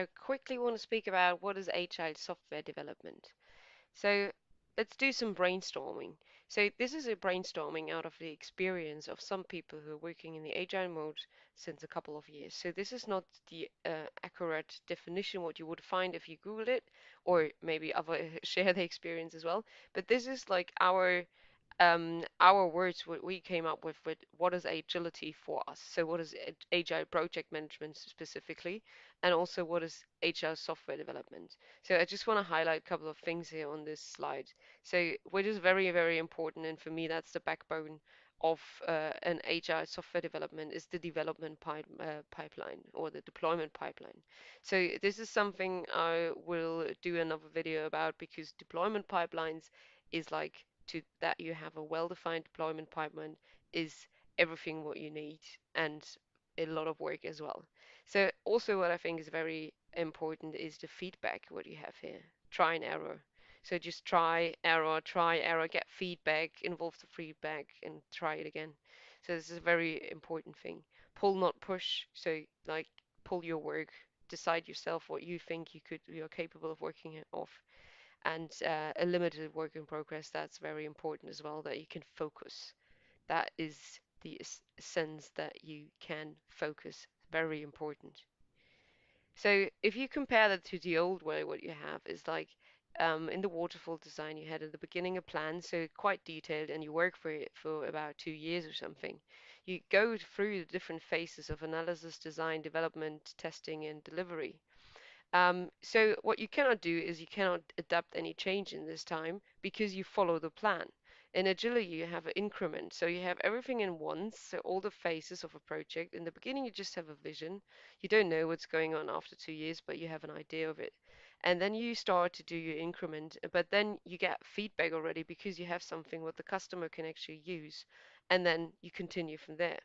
I quickly want to speak about what is agile software development. So let's do some brainstorming. So this is a brainstorming out of the experience of some people who are working in the agile mode since a couple of years. So this is not the accurate definition what you would find if you Google it, or maybe other share the experience as well. But this is like our words, what we came up with what is agility for us. So what is agile project management specifically, and also what is agile software development. So I just want to highlight a couple of things here on this slide. So what is very, very important, and for me that's the backbone of an agile software development is the development pipeline or the deployment pipeline. So this is something I will do another video about because deployment pipelines is like to that you have a well-defined deployment pipeline is everything what you need and a lot of work as well. So also what I think is very important is the feedback what you have here. Try and error. So just try, error, get feedback, involve the feedback and try it again. So this is a very important thing. Pull not push. So like pull your work, decide yourself what you think you're capable of working off and a limited work in progress. That's very important as well, that you can focus. That is the sense that you can focus. Very important. So if you compare that to the old way, what you have is like in the waterfall design, you had at the beginning a plan, so quite detailed, and you work for it for about 2 years or something. You go through the different phases of analysis, design, development, testing, and delivery. So what you cannot do is you cannot adapt any change in this time because you follow the plan. In agility, you have an increment, so you have everything in once, so all the phases of a project. In the beginning, you just have a vision. You don't know what's going on after 2 years, but you have an idea of it. And then you start to do your increment, but then you get feedback already because you have something what the customer can actually use, and then you continue from there.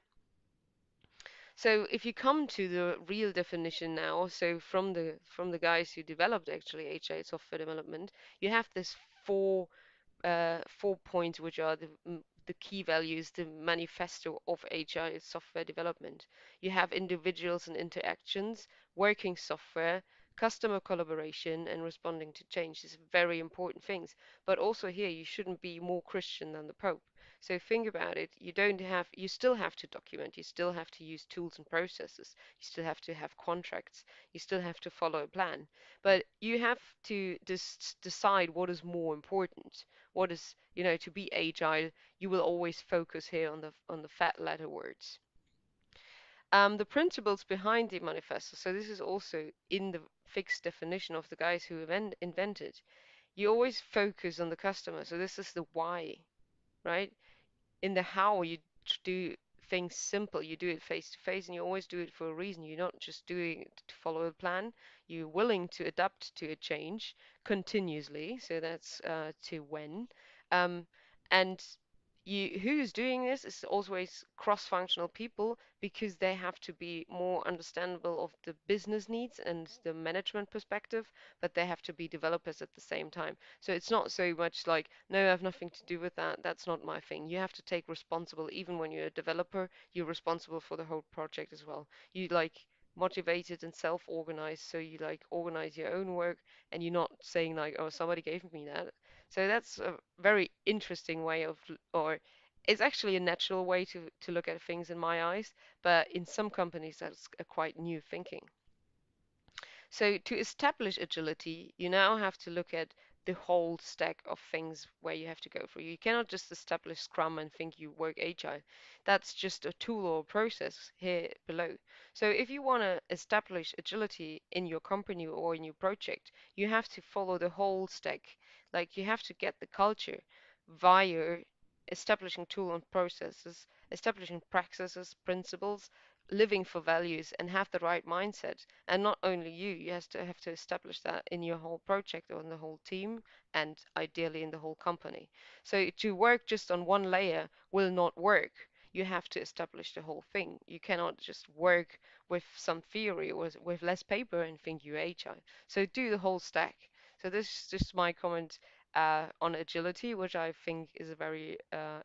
So if you come to the real definition now, so from the guys who developed actually HA software development, you have this 4 points which are the key values, the manifesto of HI software development. You have individuals and interactions, working software, customer collaboration, and responding to change. These are very important things. But also here, you shouldn't be more Christian than the Pope. So think about it. You still have to document. You still have to use tools and processes. You still have to have contracts. You still have to follow a plan. But you have to just decide what is more important. What is, to be agile, you will always focus here on the fat letter words. The principles behind the manifesto. So this is also in the fixed definition of the guys who invented. You always focus on the customer. So this is the why, right? In the how, you do things simple. You do it face to face, and you always do it for a reason. You're not just doing it to follow a plan. You're willing to adapt to a change continuously. So that's to when. Um, and who's doing this is always cross-functional people because they have to be more understandable of the business needs and the management perspective, but they have to be developers at the same time. So it's not so much like, no, I have nothing to do with that. That's not my thing. You have to take responsible, even when you're a developer, you're responsible for the whole project as well. You like motivated and self-organized, so you like organize your own work and you're not saying like, oh, somebody gave me that. So that's a very interesting way of, or it's actually a natural way to look at things in my eyes, but in some companies that's a quite new thinking. So to establish agility, you now have to look at the whole stack of things where you have to go through. You cannot just establish Scrum and think you work agile. That's just a tool or a process here below. So if you want to establish agility in your company or in your project, you have to follow the whole stack. Like you have to get the culture via establishing tool and processes, establishing practices, principles, living for values, and have the right mindset. And not only you have to establish that in your whole project or in the whole team, and ideally in the whole company. So to work just on one layer will not work. You have to establish the whole thing. You cannot just work with some theory or with less paper and think you're agile. So do the whole stack. So this is just my comment on agility, which I think is very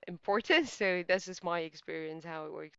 important. So this is my experience how it works.